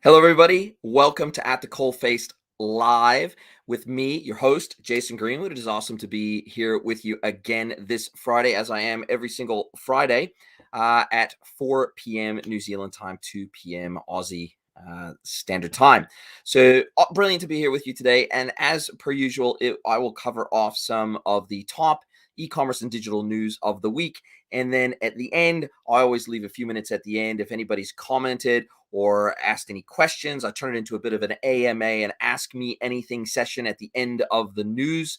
Hello, everybody. Welcome to At the Coalface Live with me, your host, Jason Greenwood. It is awesome to be here with you again this Friday, as I am every single Friday at 4 p.m. New Zealand time, 2 p.m. Aussie Standard Time. So brilliant to be here with you today. And as per usual, I will cover off some of the top e-commerce and digital news of the week. And then at the end, I always leave a few minutes at the end if anybody's commented or asked any questions. I turn it into a bit of an AMA, an Ask Me Anything session at the end of the news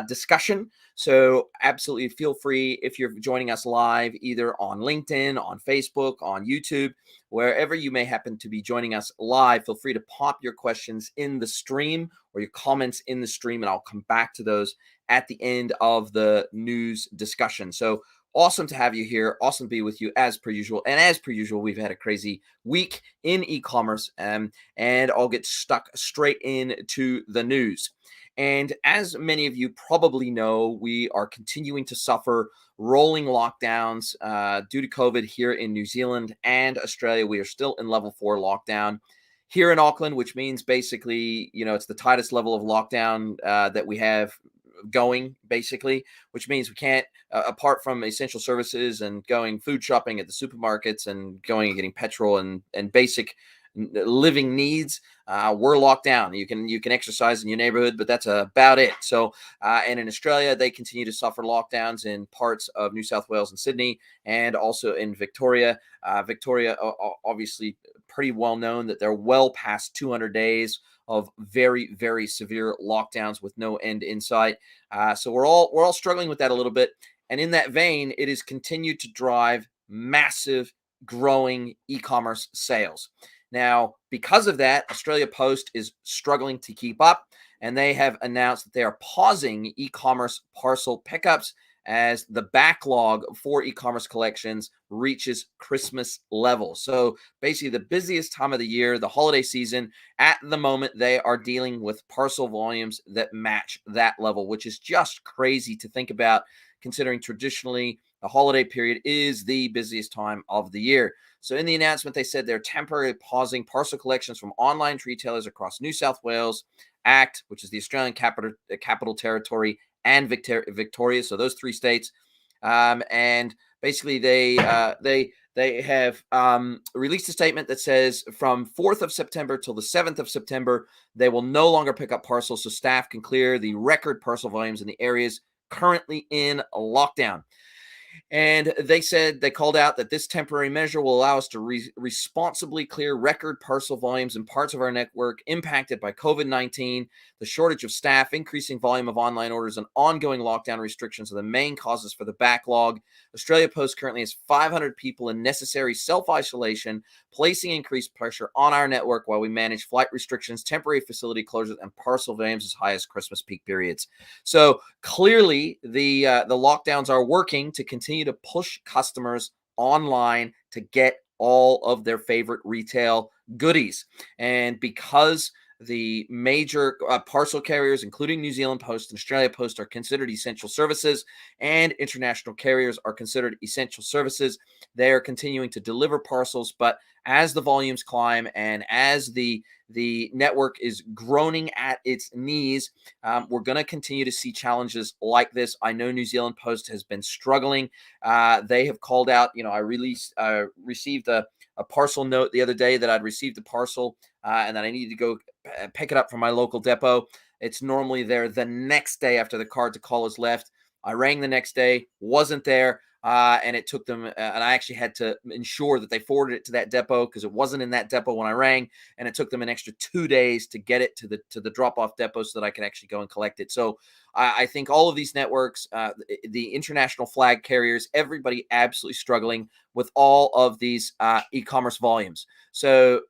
discussion. So absolutely feel free if you're joining us live, either on LinkedIn, on Facebook, on YouTube, wherever you may happen to be joining us live, feel free to pop your questions in the stream or your comments in the stream, and I'll come back to those at the end of the news discussion. So awesome to have you here. Awesome to be with you as per usual. And as per usual, we've had a crazy week in e-commerce, and I'll get stuck straight into the news. And as many of you probably know, we are continuing to suffer rolling lockdowns due to COVID here in New Zealand and Australia. We are still in level 4 lockdown here in Auckland, which means basically, it's the tightest level of lockdown that we have going, basically, which means we can't, apart from essential services and going food shopping at the supermarkets and going and getting petrol and basic living needs, we're locked down. You can exercise in your neighborhood, but that's about it. So and in Australia, they continue to suffer lockdowns in parts of New South Wales and Sydney, and also in Victoria. Victoria, obviously pretty well known that they're well past 200 days of very, very severe lockdowns with no end in sight. So we're all struggling with that a little bit. And in that vein, it has continued to drive massive growing e-commerce sales. Now, because of that, Australia Post is struggling to keep up, and they have announced that they are pausing e-commerce parcel pickups as the backlog for e-commerce collections reaches Christmas levels. So basically the busiest time of the year, the holiday season, at the moment, they are dealing with parcel volumes that match that level, which is just crazy to think about, considering traditionally the holiday period is the busiest time of the year. So in the announcement, they said they're temporarily pausing parcel collections from online retailers across New South Wales, ACT, which is the Australian Capital Territory, and Victoria. So those three states. And basically they have released a statement that says from 4th of September till the 7th of September, they will no longer pick up parcels so staff can clear the record parcel volumes in the areas currently in lockdown. And they called out that this temporary measure will allow us to responsibly clear record parcel volumes in parts of our network impacted by COVID-19. The shortage of staff, increasing volume of online orders, and ongoing lockdown restrictions are the main causes for the backlog. Australia Post currently has 500 people in necessary self-isolation, placing increased pressure on our network while we manage flight restrictions, temporary facility closures, and parcel volumes as high as Christmas peak periods. So clearly, the lockdowns are working to continue to push customers online to get all of their favorite retail goodies. And because the major parcel carriers, including New Zealand Post and Australia Post, are considered essential services, and international carriers are considered essential services, they are continuing to deliver parcels. But as the volumes climb and as the network is groaning at its knees, we're going to continue to see challenges like this. I know New Zealand Post has been struggling. They have called out, I received a parcel note the other day that I'd received a parcel and that I needed to go pick it up from my local depot. It's normally there the next day after the card to call is left. I rang the next day, wasn't there. And it took them, and I actually had to ensure that they forwarded it to that depot because it wasn't in that depot when I rang, and it took them an extra 2 days to get it to the drop-off depot so that I could actually go and collect it. So I think all of these networks, the international flag carriers, everybody absolutely struggling with all of these e-commerce volumes. So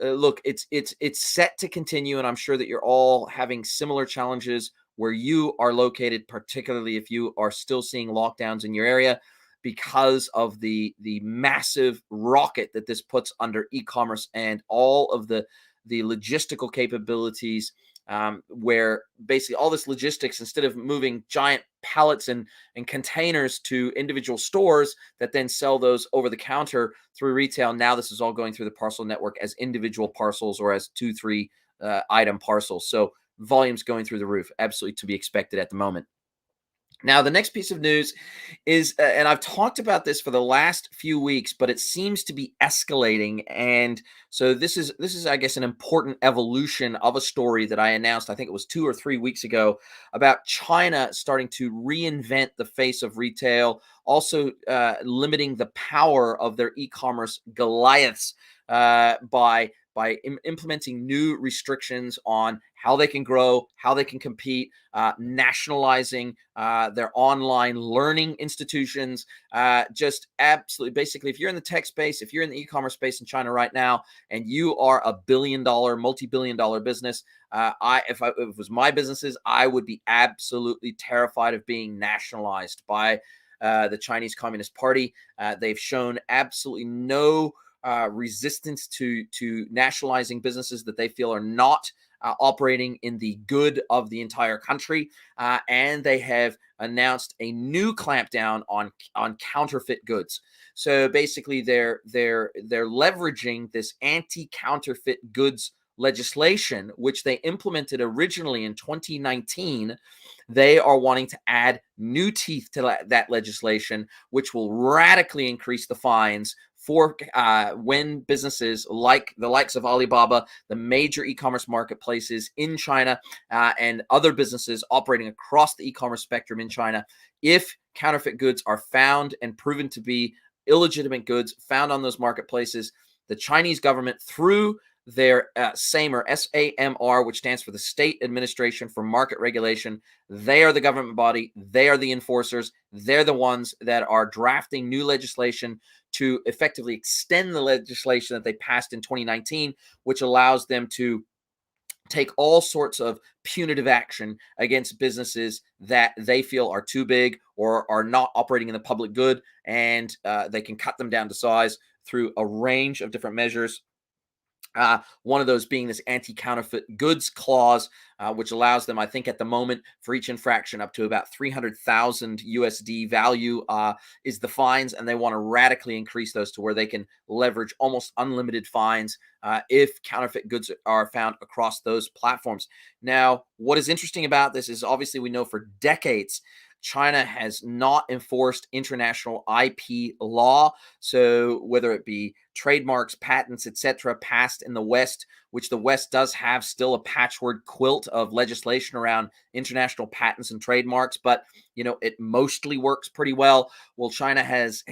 look, it's set to continue, and I'm sure that you're all having similar challenges where you are located, particularly if you are still seeing lockdowns in your area, because of the massive rocket that this puts under e-commerce and all of the logistical capabilities where basically all this logistics, instead of moving giant pallets and containers to individual stores that then sell those over the counter through retail, now this is all going through the parcel network as individual parcels or as 2-3 item parcels. So volumes going through the roof, absolutely to be expected at the moment. Now, the next piece of news is, and I've talked about this for the last few weeks, but it seems to be escalating. And so this is, I guess, an important evolution of a story that I announced, I think it was 2 or 3 weeks ago, about China starting to reinvent the face of retail, also limiting the power of their e-commerce Goliaths by implementing new restrictions on how they can grow, how they can compete, nationalizing their online learning institutions. Just absolutely, basically, if you're in the tech space, if you're in the e-commerce space in China right now, and you are a billion-dollar, multi-billion-dollar business, if it was my businesses, I would be absolutely terrified of being nationalized by the Chinese Communist Party. They've shown absolutely no resistance to nationalizing businesses that they feel are not operating in the good of the entire country, and they have announced a new clampdown on counterfeit goods. So basically, they're leveraging this anti-counterfeit goods legislation, which they implemented originally in 2019. They are wanting to add new teeth to that legislation, which will radically increase the fines for when businesses like the likes of Alibaba, the major e-commerce marketplaces in China, and other businesses operating across the e-commerce spectrum in China, if counterfeit goods are found and proven to be illegitimate goods found on those marketplaces, the Chinese government, through their SAMR, SAMR, which stands for the State Administration for Market Regulation. They are the government body. They are the enforcers. They're the ones that are drafting new legislation to effectively extend the legislation that they passed in 2019, which allows them to take all sorts of punitive action against businesses that they feel are too big or are not operating in the public good, and they can cut them down to size through a range of different measures. One of those being this anti-counterfeit goods clause, which allows them, I think at the moment, for each infraction up to about 300,000 USD value is the fines, and they want to radically increase those to where they can leverage almost unlimited fines if counterfeit goods are found across those platforms. Now, what is interesting about this is, obviously, we know for decades China has not enforced international IP law. So whether it be trademarks, patents, etc., passed in the West, which the West does have still a patchwork quilt of legislation around international patents and trademarks, but it mostly works pretty well. Well, China has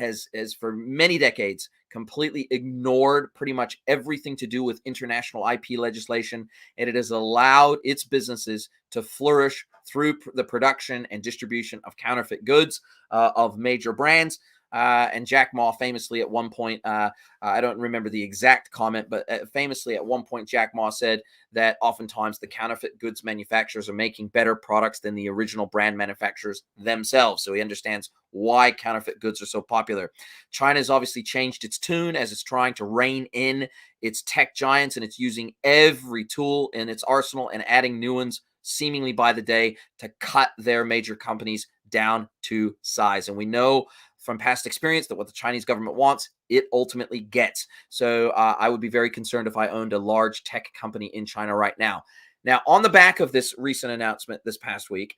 for many decades completely ignored pretty much everything to do with international IP legislation, and it has allowed its businesses to flourish through the production and distribution of counterfeit goods of major brands. And Jack Ma famously at one point, I don't remember the exact comment, but famously at one point, Jack Ma said that oftentimes the counterfeit goods manufacturers are making better products than the original brand manufacturers themselves. So he understands why counterfeit goods are so popular. China has obviously changed its tune as it's trying to rein in its tech giants, and it's using every tool in its arsenal and adding new ones seemingly by the day to cut their major companies down to size. And we know from past experience that what the Chinese government wants, it ultimately gets. So I would be very concerned if I owned a large tech company in China right now. Now, on the back of this recent announcement this past week,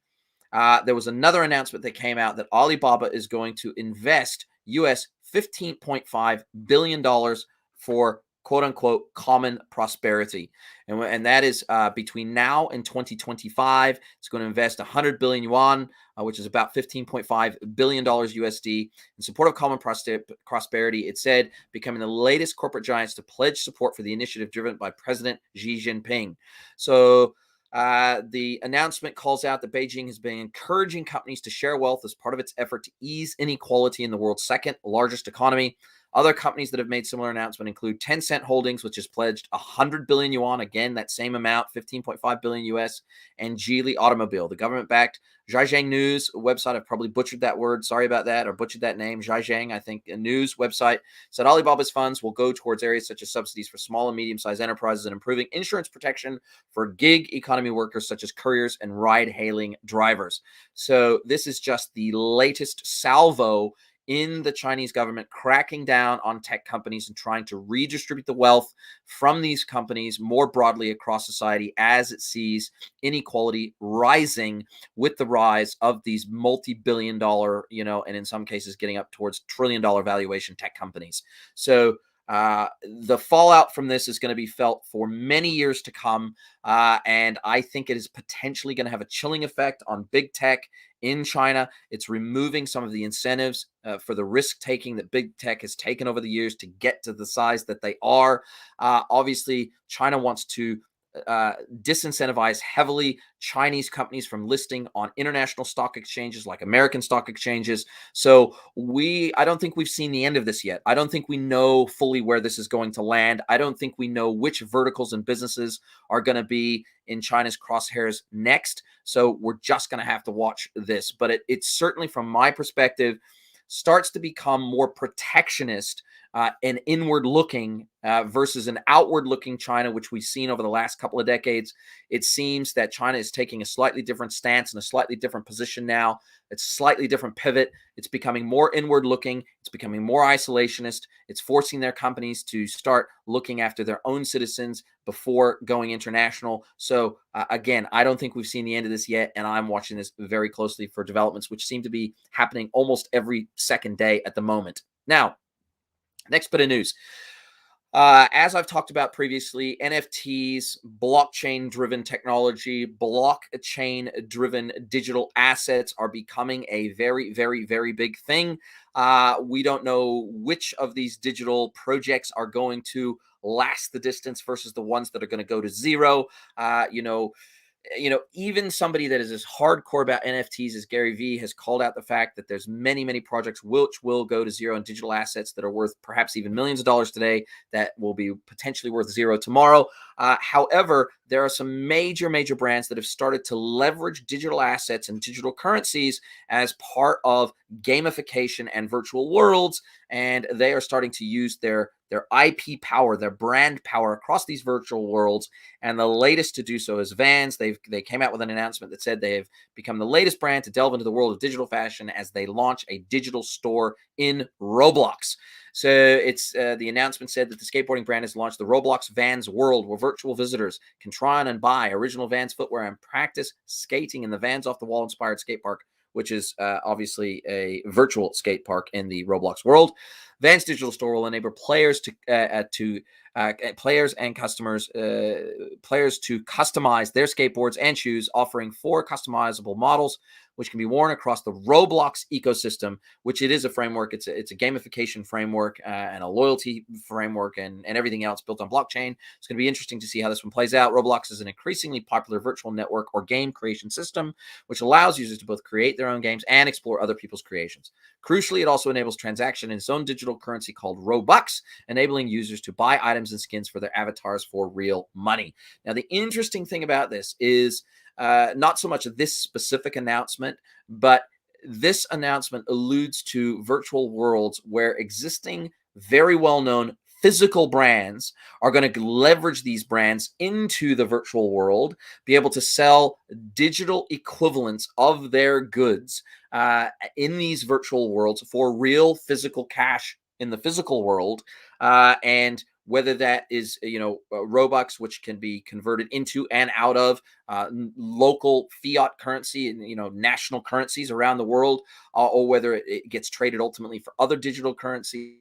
there was another announcement that came out that Alibaba is going to invest US $15.5 billion for quote unquote common prosperity. And that is between now and 2025. It's going to invest 100 billion yuan, which is about $15.5 billion USD in support of common prosperity. It said, becoming the latest corporate giants to pledge support for the initiative driven by President Xi Jinping. So the announcement calls out that Beijing has been encouraging companies to share wealth as part of its effort to ease inequality in the world's second largest economy. Other companies that have made similar announcement include Tencent Holdings, which has pledged 100 billion yuan, again, that same amount, 15.5 billion US, and Geely Automobile. The government-backed Zhajiang News website, I've probably butchered that word, sorry about that, or butchered that name, Zhajiang, I think, a news website, said Alibaba's funds will go towards areas such as subsidies for small and medium-sized enterprises and improving insurance protection for gig economy workers such as couriers and ride-hailing drivers. So this is just the latest salvo in the Chinese government cracking down on tech companies and trying to redistribute the wealth from these companies more broadly across society as it sees inequality rising with the rise of these multi-billion dollar, and in some cases getting up towards trillion-dollar valuation tech companies. So the fallout from this is going to be felt for many years to come. And I think it is potentially going to have a chilling effect on big tech in China. It's removing some of the incentives for the risk taking that big tech has taken over the years to get to the size that they are. Obviously, China wants to disincentivize heavily Chinese companies from listing on international stock exchanges like American stock exchanges. So I don't think we've seen the end of this yet. I don't think we know fully where this is going to land. I don't think we know which verticals and businesses are going to be in China's crosshairs next. So we're just going to have to watch this. But it's certainly, from my perspective, starts to become more protectionist and inward looking versus an outward looking China, which we've seen over the last couple of decades. It seems that China is taking a slightly different stance and a slightly different position now. It's a slightly different pivot. It's becoming more inward looking. It's becoming more isolationist. It's forcing their companies to start looking after their own citizens before going international. So again, I don't think we've seen the end of this yet. And I'm watching this very closely for developments, which seem to be happening almost every second day at the moment. Now, next bit of news. As I've talked about previously, NFTs, blockchain-driven technology, blockchain-driven digital assets are becoming a very, very, very big thing. We don't know which of these digital projects are going to last the distance versus the ones that are going to go to zero. Even somebody that is as hardcore about NFTs as Gary Vee has called out the fact that there's many, many projects which will go to zero in digital assets that are worth perhaps even millions of dollars today that will be potentially worth zero tomorrow. However, there are some major, major brands that have started to leverage digital assets and digital currencies as part of gamification and virtual worlds, and they are starting to use their IP power, their brand power across these virtual worlds. And the latest to do so is Vans. They came out with an announcement that said they have become the latest brand to delve into the world of digital fashion as they launch a digital store in Roblox. So it's the announcement said that the skateboarding brand has launched the Roblox Vans World, where virtual visitors can try on and buy original Vans footwear and practice skating in the Vans Off the Wall inspired skate park, which is obviously a virtual skate park in the Roblox world. Vans Digital Store will enable players players and customers, players to customize their skateboards and shoes, offering 4 customizable models, which can be worn across the Roblox ecosystem, which it is a framework. It's a gamification framework and a loyalty framework and everything else built on blockchain. It's going to be interesting to see how this one plays out. Roblox is an increasingly popular virtual network or game creation system, which allows users to both create their own games and explore other people's creations. Crucially, it also enables transaction in its own digital currency called Robux, enabling users to buy items and skins for their avatars for real money. Now, the interesting thing about this is not so much this specific announcement, but this announcement alludes to virtual worlds where existing, very well-known physical brands are going to leverage these brands into the virtual world, be able to sell digital equivalents of their goods in these virtual worlds for real physical cash in the physical world. And whether that is, Robux, which can be converted into and out of local fiat currency and, national currencies around the world, or whether it gets traded ultimately for other digital currencies.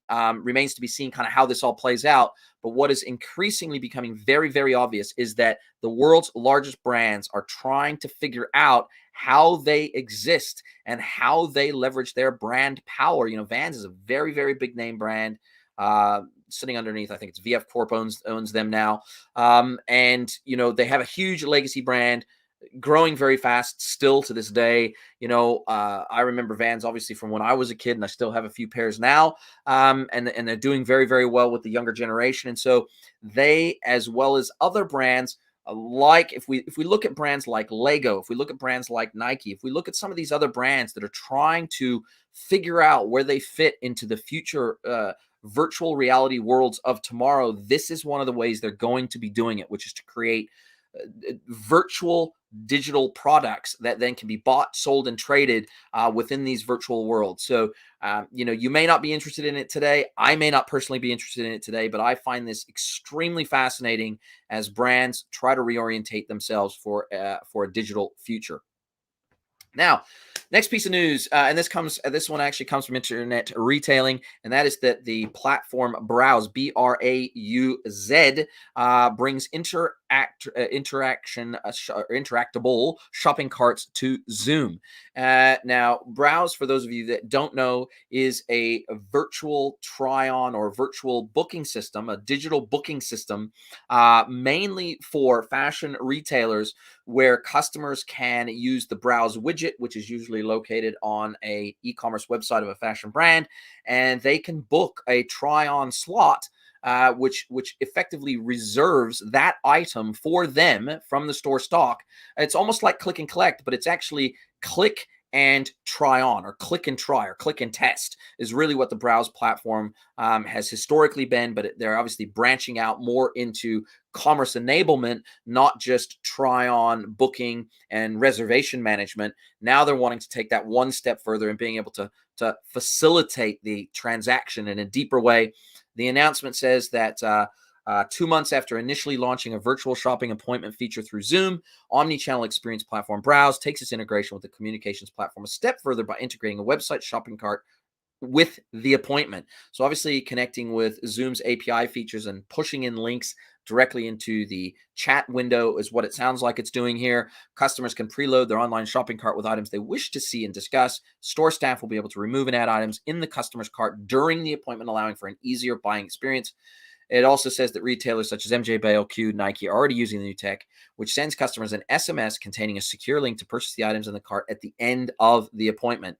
Remains to be seen kind of how this all plays out. But what is increasingly becoming very, very obvious is that the world's largest brands are trying to figure out how they exist and how they leverage their brand power. Vans is a very, very big name brand. Sitting underneath, I think it's VF Corp owns them now. And, they have a huge legacy brand. growing very fast still to this day. I remember Vans obviously from when I was a kid, and I still have a few pairs now. And they're doing very, very well with the younger generation. And so they, as well as other brands, like if we look at brands like Lego, if we look at brands like Nike, if we look at some of these other brands that are trying to figure out where they fit into the future virtual reality worlds of tomorrow, this is one of the ways they're going to be doing it, which is to create virtual digital products that then can be bought, sold, and traded within these virtual worlds. So, you may not be interested in it today. I may not personally be interested in it today, but I find this extremely fascinating as brands try to reorientate themselves for a digital future. Now, next piece of news, and this one actually comes from internet retailing, and that is that the platform Browse, Brauz, brings interactable shopping carts to Zoom. Now, Browse, for those of you that don't know, is a virtual try-on or virtual booking system, a digital booking system, mainly for fashion retailers, where customers can use the Browse widget, which is usually located on a e-commerce website of a fashion brand, and they can book a try-on slot, which effectively reserves that item for them from the store stock. It's almost like click and collect, but it's actually click and try on, or click and try, or click and test is really what the Browse platform has historically been, but they're obviously branching out more into commerce enablement, not just try on booking and reservation management. Now they're wanting to take that one step further and being able to facilitate the transaction in a deeper way. The announcement says that 2 months after initially launching a virtual shopping appointment feature through Zoom, omnichannel experience platform Browse takes its integration with the communications platform a step further by integrating a website shopping cart with the appointment. So obviously connecting with Zoom's API features and pushing in links directly into the chat window is what it sounds like it's doing here. Customers can preload their online shopping cart with items they wish to see and discuss. Store staff will be able to remove and add items in the customer's cart during the appointment, allowing for an easier buying experience. It also says that retailers such as MJ, BLQ, Nike are already using the new tech, which sends customers an SMS containing a secure link to purchase the items in the cart at the end of the appointment.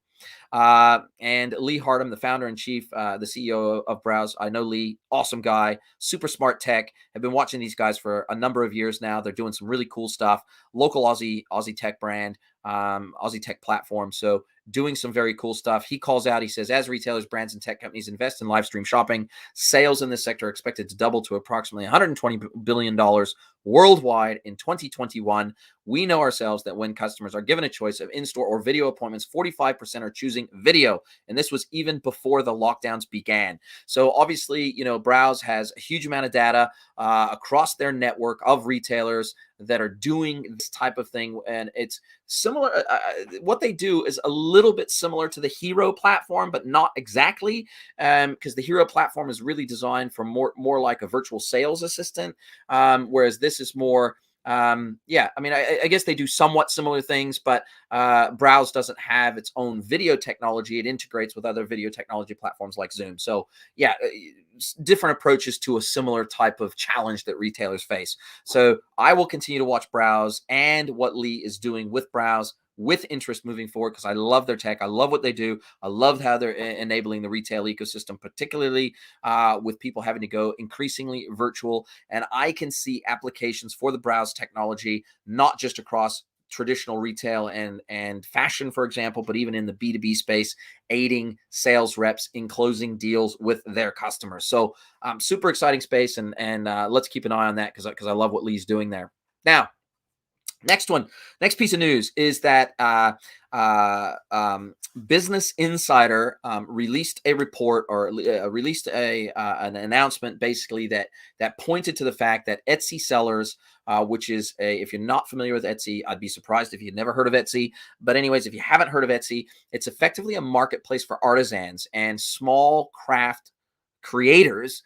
And Lee Hardam, the founder and chief, the CEO of Browse. I know Lee, awesome guy, super smart tech. Have been watching these guys for a number of years now. They're doing some really cool stuff. Local Aussie tech brand, Aussie tech platform. So doing some very cool stuff. He calls out, he says, as retailers, brands, and tech companies invest in live stream shopping, sales in this sector are expected to double to approximately $120 billion worldwide in 2021. We know ourselves that when customers are given a choice of in-store or video appointments, 45% are choosing video. And this was even before the lockdowns began. So obviously, Browse has a huge amount of data across their network of retailers that are doing this type of thing. And it's similar. What they do is a little bit similar to the Hero platform, but not exactly, because the Hero platform is really designed for more like a virtual sales assistant, whereas this is more, I guess they do somewhat similar things, but Browse doesn't have its own video technology. It integrates with other video technology platforms like Zoom. So different approaches to a similar type of challenge that retailers face. So I will continue to watch Browse and what Lee is doing with Browse with interest moving forward, because I love their tech. I love what they do. I love how they're enabling the retail ecosystem, particularly with people having to go increasingly virtual. And I can see applications for the Browse technology, not just across traditional retail and fashion, for example, but even in the B2B space, aiding sales reps in closing deals with their customers. So super exciting space, and let's keep an eye on that because I love what Lee's doing there. Now, next piece of news is that Business Insider released a report, or released an announcement, basically that pointed to the fact that Etsy sellers, which is if you're not familiar with Etsy, I'd be surprised if you'd never heard of Etsy. But anyways, if you haven't heard of Etsy, it's effectively a marketplace for artisans and small craft creators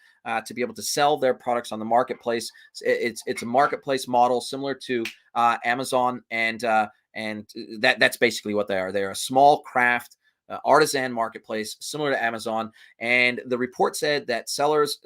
to be able to sell their products on the marketplace. It's a marketplace model similar to Amazon, and that's basically what they are. They're a small craft artisan marketplace similar to Amazon. And the report said that sellers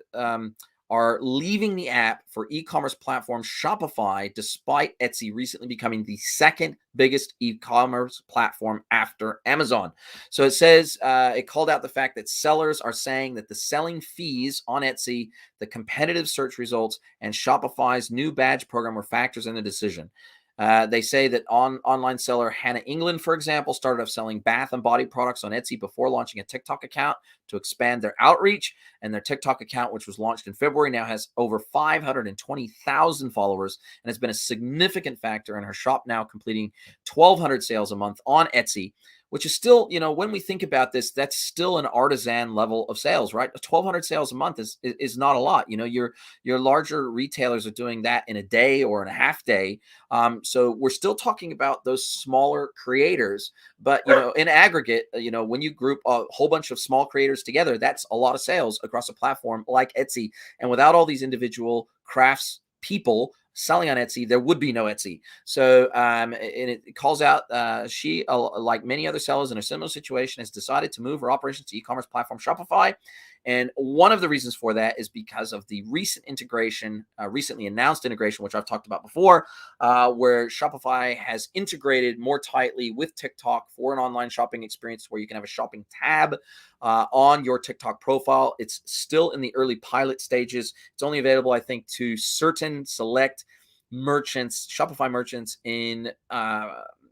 are leaving the app for e-commerce platform Shopify, despite Etsy recently becoming the second biggest e-commerce platform after Amazon. So it says, it called out the fact that sellers are saying that the selling fees on Etsy, the competitive search results, and Shopify's new badge program were factors in the decision. They say that online seller Hannah England, for example, started off selling bath and body products on Etsy before launching a TikTok account to expand their outreach. And their TikTok account, which was launched in February, now has over 520,000 followers and has been a significant factor in her shop now completing 1,200 sales a month on Etsy, which is still, when we think about this, that's still an artisan level of sales, right? 1,200 sales a month is not a lot. Your larger retailers are doing that in a day or in a half day. So we're still talking about those smaller creators, but in aggregate, when you group a whole bunch of small creators together, that's a lot of sales across a platform like Etsy. And without all these individual crafts people selling on Etsy, there would be no Etsy. So, and it calls out, she, like many other sellers in a similar situation, has decided to move her operations to e-commerce platform Shopify. And one of the reasons for that is because of the recent integration, recently announced integration, which I've talked about before, where Shopify has integrated more tightly with TikTok for an online shopping experience where you can have a shopping tab on your TikTok profile. It's still in the early pilot stages. It's only available, I think, to certain select merchants, Shopify merchants in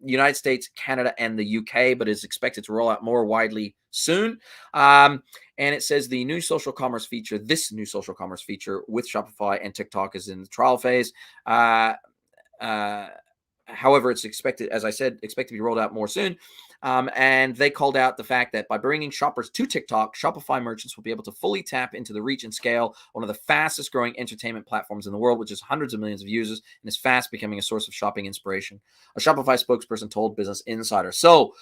United States, Canada, and the UK, but is expected to roll out more widely soon. And it says the new social commerce feature, this new social commerce feature with Shopify and TikTok is in the trial phase. However, it's expected, as I said, to be rolled out more soon. And they called out the fact that by bringing shoppers to TikTok, Shopify merchants will be able to fully tap into the reach and scale one of the fastest growing entertainment platforms in the world, which is hundreds of millions of users and is fast becoming a source of shopping inspiration. A Shopify spokesperson told Business Insider. So,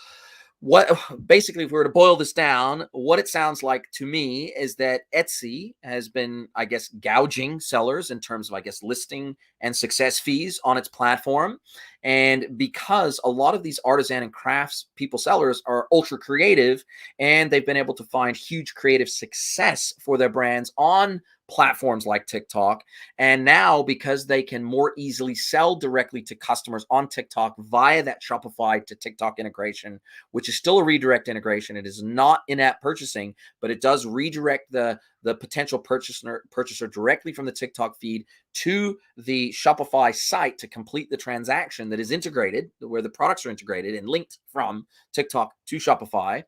what basically, if we were to boil this down, what it sounds like to me is that Etsy has been, I guess, gouging sellers in terms of, I guess, listing and success fees on its platform. And because a lot of these artisan and crafts people sellers are ultra creative and they've been able to find huge creative success for their brands on platforms like TikTok. And now, because they can more easily sell directly to customers on TikTok via that Shopify to TikTok integration, which is still a redirect integration. It is not in-app purchasing, but it does redirect the potential purchaser directly from the TikTok feed to the Shopify site to complete the transaction that is integrated, where the products are integrated and linked from TikTok to Shopify.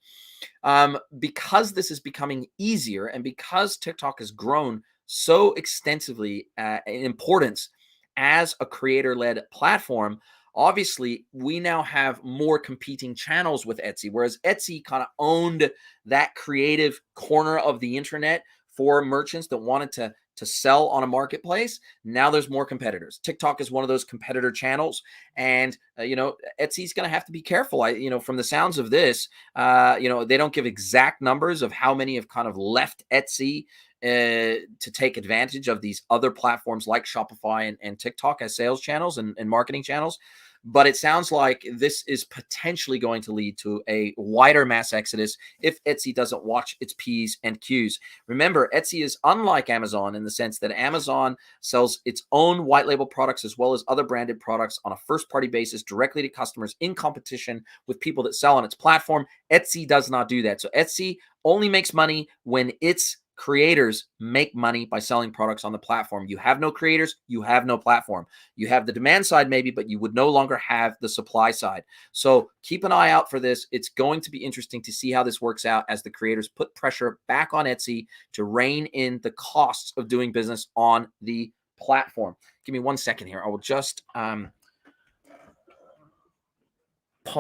Because this is becoming easier and because TikTok has grown so extensively in importance as a creator-led platform, obviously we now have more competing channels with Etsy, whereas Etsy kind of owned that creative corner of the internet for merchants that wanted to sell on a marketplace. Now there's more competitors. TikTok is one of those competitor channels, and Etsy's going to have to be careful. From the sounds of this, they don't give exact numbers of how many have kind of left Etsy to take advantage of these other platforms like Shopify and TikTok as sales channels and marketing channels. But it sounds like this is potentially going to lead to a wider mass exodus if Etsy doesn't watch its P's and Q's. Remember, Etsy is unlike Amazon in the sense that Amazon sells its own white label products as well as other branded products on a first-party basis directly to customers in competition with people that sell on its platform. Etsy does not do that. So Etsy only makes money when its creators make money by selling products on the platform. You have no creators, you have no platform. You have the demand side maybe, but you would no longer have the supply side. So keep an eye out for this. It's going to be interesting to see how this works out as the creators put pressure back on Etsy to rein in the costs of doing business on the platform. Give me 1 second here. I will just pop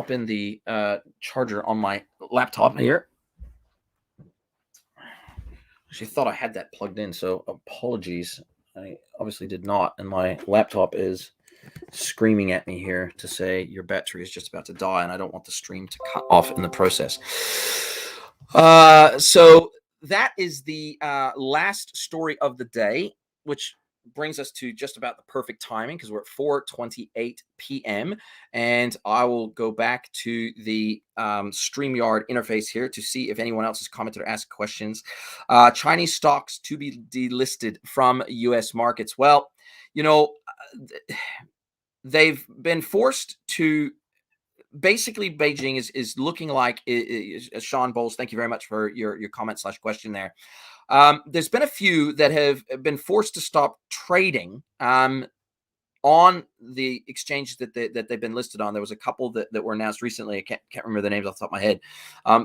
in the charger on my laptop here. She thought I had that plugged in, so apologies. I obviously did not, and my laptop is screaming at me here to say your battery is just about to die, and I don't want the stream to cut off in the process. So that is the last story of the day, which brings us to just about the perfect timing because we're at 4:28 p.m. And I will go back to the StreamYard interface here to see if anyone else has commented or asked questions. Chinese stocks to be delisted from U.S. markets. Well, they've been forced to. Basically, Beijing is looking like Sean Bowles. Thank you very much for your comment / question there. There's been a few that have been forced to stop trading on the exchanges that they've been listed on. There was a couple that were announced recently. I can't remember the names off the top of my head.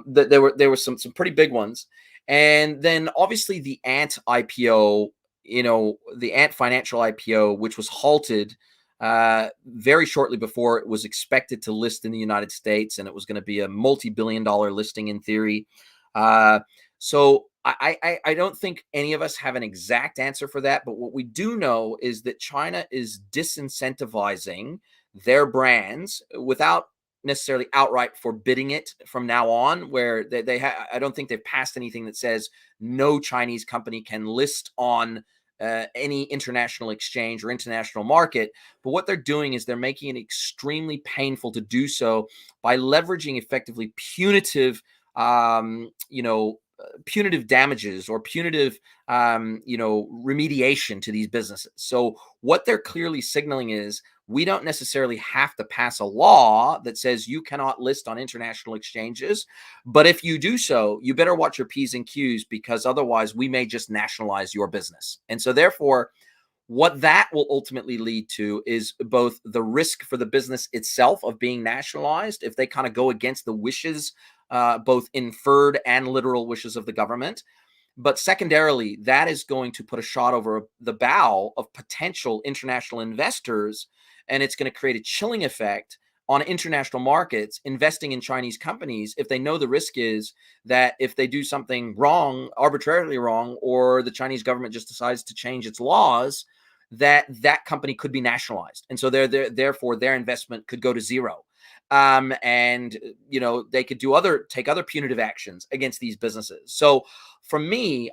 There were some pretty big ones, and then obviously the Ant IPO, the Ant Financial IPO, which was halted very shortly before it was expected to list in the United States, and it was going to be a multi-billion-dollar listing in theory. So I don't think any of us have an exact answer for that, but what we do know is that China is disincentivizing their brands without necessarily outright forbidding it from now on, where I don't think they've passed anything that says no Chinese company can list on any international exchange or international market. But what they're doing is they're making it extremely painful to do so by leveraging effectively punitive punitive damages or punitive, remediation to these businesses. So what they're clearly signaling is we don't necessarily have to pass a law that says you cannot list on international exchanges. But if you do so, you better watch your P's and Q's, because otherwise we may just nationalize your business. And so therefore, what that will ultimately lead to is both the risk for the business itself of being nationalized if they kind of go against the wishes, both inferred and literal wishes of the government. But secondarily, that is going to put a shot over the bow of potential international investors, and it's going to create a chilling effect on international markets investing in Chinese companies if they know the risk is that if they do something wrong, arbitrarily wrong, or the Chinese government just decides to change its laws, that company could be nationalized. And so therefore their investment could go to zero. And they could take other punitive actions against these businesses. So for me,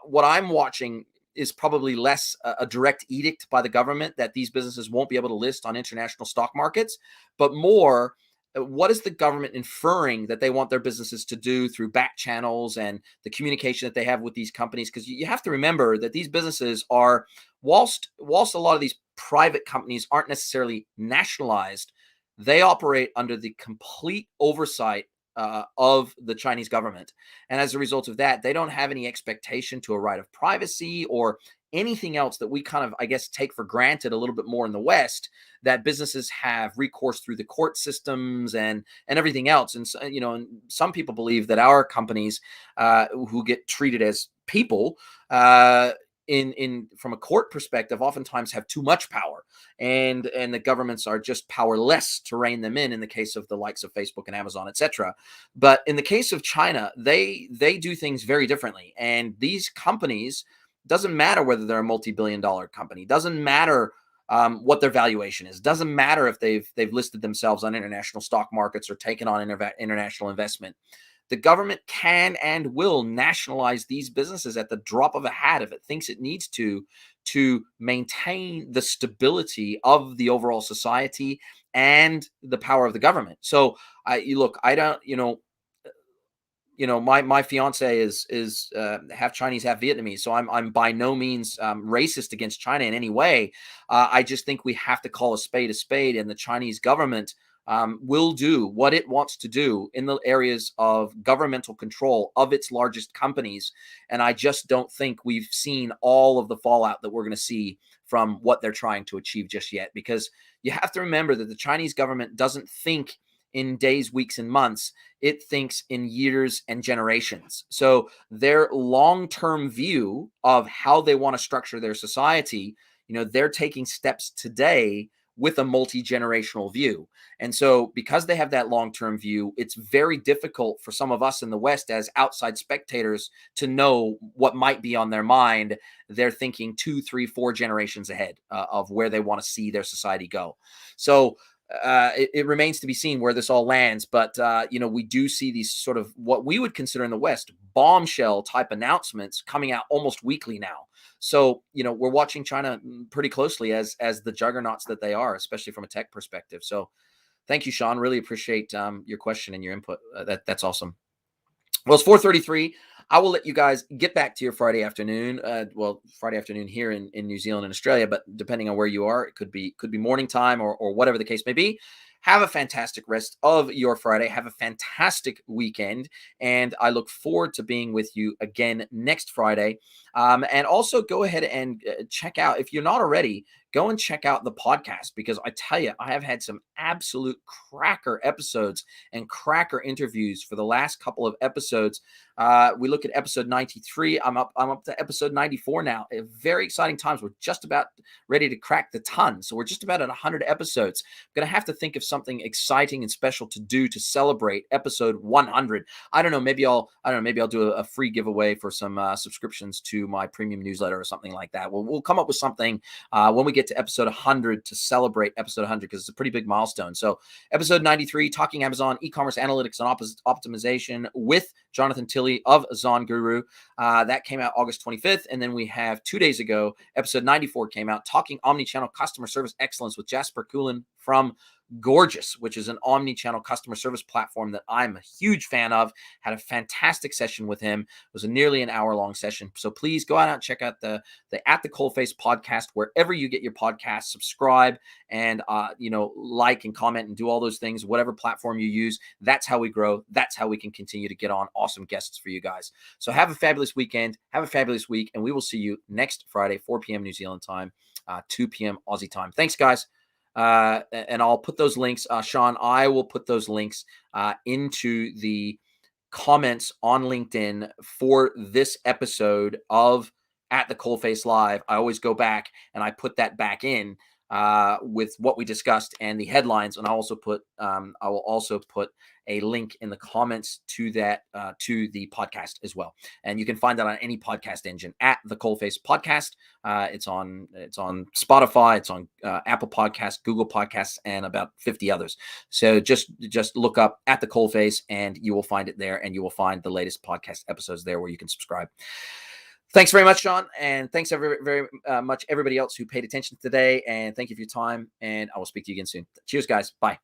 what I'm watching is probably less a direct edict by the government that these businesses won't be able to list on international stock markets, but more, what is the government inferring that they want their businesses to do through back channels and the communication that they have with these companies? Because you have to remember that these businesses are, whilst a lot of these private companies aren't necessarily nationalized, they operate under the complete oversight of the Chinese government. And as a result of that, they don't have any expectation to a right of privacy or anything else that we kind of, I guess, take for granted a little bit more in the West, that businesses have recourse through the court systems and everything else. And, and some people believe that our companies who get treated as people from a court perspective oftentimes have too much power, and the governments are just powerless to rein them in the case of the likes of Facebook and Amazon, etc. But in the case of China, they do things very differently, and these companies, doesn't matter whether they're a multi-billion-dollar company, doesn't matter what their valuation is, doesn't matter if they've listed themselves on international stock markets or taken on international investment. The government can and will nationalize these businesses at the drop of a hat if it thinks it needs to maintain the stability of the overall society and the power of the government. So I don't, my fiance is half Chinese, half Vietnamese, so I'm by no means racist against China in any way. I just think we have to call a spade, and the Chinese government will do what it wants to do in the areas of governmental control of its largest companies. And I just don't think we've seen all of the fallout that we're going to see from what they're trying to achieve just yet, because you have to remember that the Chinese government doesn't think in days, weeks, and months. It thinks in years and generations. So their long-term view of how they want to structure their society, they're taking steps today with a multi-generational view. And so because they have that long-term view, it's very difficult for some of us in the West as outside spectators to know what might be on their mind. They're thinking 2, 3, 4 generations ahead of where they want to see their society go. So it remains to be seen where this all lands. But we do see these sort of what we would consider in the West bombshell type announcements coming out almost weekly now. So we're watching China pretty closely as the juggernauts that they are, especially from a tech perspective. So thank you, Sean. Really appreciate your question and your input. That's awesome. Well, it's 4:33. I will let you guys get back to your Friday afternoon. Friday afternoon here in New Zealand and Australia, but depending on where you are, it could be morning time or whatever the case may be. Have a fantastic rest of your Friday. Have a fantastic weekend. And I look forward to being with you again next Friday. And also go ahead and check out, if you're not already, go and check out the podcast, because I tell you, I have had some absolute cracker episodes and cracker interviews for the last couple of episodes. We look at episode 93. I'm up to episode 94 now. Very exciting times. We're just about ready to crack the ton. So we're just about at 100 episodes. I'm going to have to think of something exciting and special to do to celebrate episode 100. I don't know. Maybe I'll do a free giveaway for some subscriptions to my premium newsletter or something like that. We'll come up with something when we get to episode 100 to celebrate episode 100, because it's a pretty big milestone. So episode 93, talking Amazon, e-commerce analytics and optimization with Jonathan Tilley of Zon Guru. That came out August 25th. And then we have 2 days ago, episode 94 came out, talking omnichannel customer service excellence with Jasper Coolin from Gorgeous, which is an omni-channel customer service platform that I'm a huge fan of. Had a fantastic session with him. It was a nearly an hour-long session. So please go out and check out the At the Coalface podcast wherever you get your podcast. Subscribe and like and comment and do all those things, whatever platform you use. That's how we grow. That's how we can continue to get on awesome guests for you guys. So have a fabulous weekend. Have a fabulous week, and we will see you next Friday, 4 p.m. New Zealand time, 2 p.m. Aussie time. Thanks, guys. And I'll put those links, Sean, I will put those links into the comments on LinkedIn for this episode of At the Coalface Live. I always go back and I put that back in with what we discussed and the headlines. And I will also put a link in the comments to that, to the podcast as well. And you can find that on any podcast engine, At the Coalface Podcast. It's on Spotify, it's on Apple Podcasts, Google Podcasts, and about 50 others. So just look up At the Coalface and you will find it there, and you will find the latest podcast episodes there where you can subscribe. Thanks very much, Sean. And thanks very much everybody else who paid attention today. And thank you for your time. And I will speak to you again soon. Cheers, guys. Bye.